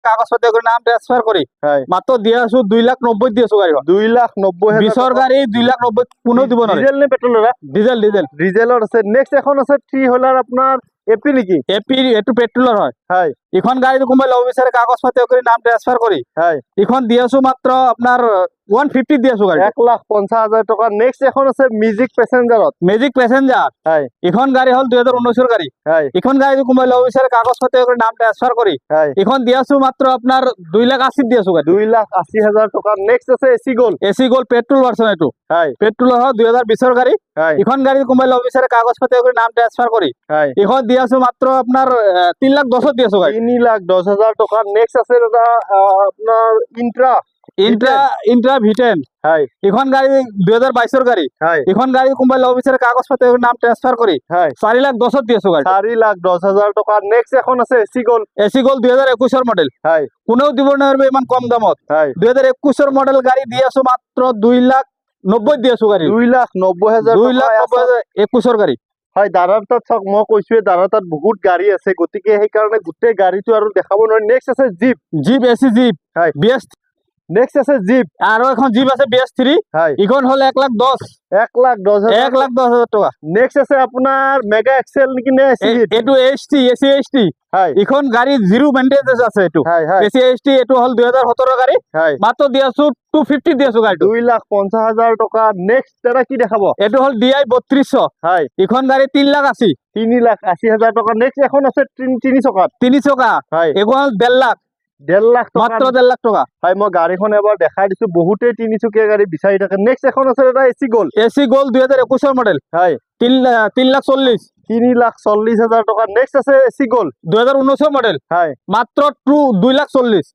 কাগজ পাতি করে নাম ট্রান্সফার করি মাত্র দিয়ে আসু 2,90,000 দিয়ে আসু গাড়ি 2,90,000 বিশর গাড়ি 2,90,000 কোনো দিব না ডিজেল নে পেট্রোল ডিজেল ডিজেল ডিজেলৰ আছে নেক্সট এখন আছে ট্ৰি হুইলাৰ আপোনাৰ এপি নেকি এপি একটু পেট্রোলের হয় হয় এখন গাড়ি কোনবাই লব বিচারে কাগজ পাতি করে নাম ট্রান্সফার করি হয় এখন দিয়ে আসু মাত্র আপনার 150 দিয়ে আসু গাড়ি 1,50,000 টকা নেক্সট এখন আছে মিউজিক প্যাসেঞ্জারত ম্যাজিক প্যাসেঞ্জার হয় এখন গাড়ি হল 2019 গাড়ি হয় এখন গাড়ি কোনবাই লব বিচারে কাগজ পাতি করে নাম ট্রান্সফার করি হয় এখন দিয়ে আসু মাত্র আপনার 2,80,000 দিয়ে আসু গাড়ি 2,80,000 টকা নেক্সট আছে AC gold AC gold petrol version এটু হয় পেট্রোল হয় 2020 গাড়ি হয় এখন গাড়ি কোনবাই লব বিচারে কাগজ পাতি করে নাম ট্রান্সফার করি হয় এখন দিয়ে আসু মাত্র আপনার 3,10,000 দিয়ে আসু গাড়ি 3,10,000 টকা নেক্সট আছে দাদা আপোনাৰ ইন্ট্রা ইন্ট্রা ইন্ট্রা ভিটেন হয় এখন গাড়ি 2022 গাড়ি হয় এখন গাড়ি কোনবাই লব বিচারে কাগজ পাতি করে নাম ট্রান্সফার করি হয় 4,10,000 দিয়ে আসু গাড়ি 4,10,000 টকা নেক্সট এখন আছে AC gold AC gold 2021 model হয় কোনেও দিব না পারবে ইমান কম দামত হয় 2021 মডেল গাড়ি দিয়ে আসু মাত্র 2,90,000 দিয়ে আসু গাড়ি 2,90,000 2,90,000 গাড়ি হয় দাদাৰ তাত চাওক মই কৈছোৱে দাদাৰ তাত বহুত গাড়ী আছে গতিকে সেইকাৰণে গোটেই গাড়ীটো আৰু দেখাব নোৱাৰি নেক্সট আছে জিপ জিপ এসি জিপ হয় বিএস নেক্সট আছে জিপ আর এখন জিপ আছে BS3 হয় এখন হল 1,10,000 1,10,000 1,10,000 টাকা নেক্সট আছে আপোনাৰ মেগা এক্সেল নেকি নে এটু এসি এসটি হয় এখন গাড়ি জিরো মেইনটেনেন্স আছে এটু হয় হয় এসি এটু হল 2017 গাড়ি হয় মাত্র দিয়াছো 250 দিয়াছো গাড়ি 2,50,000 টকা নেক্সট দাদা কি দেখাব এটু হল DI 3200 হয় এখন গাড়ি 3,80,000 3,80,000 টকা নেক্সট এখন আছে তিনি চকাত 3 চকা হয় এখন হল 1,50,000 1,50,000 টকা মাত্র 1,50,000 টাকা হয় মই গাড়ীখন এবাৰ দেখাই দিছো বহুতেই তিনিচকীয়া গাড়ী বিচাৰি থাকে নেক্সট এখন আছে দাদা AC gold AC gold 2021 model হয় 3,40,000 3,40,000 টকা নেক্সট আছে এসি গোল্ড 2019 মডেল হয় মাত্র 2,40,000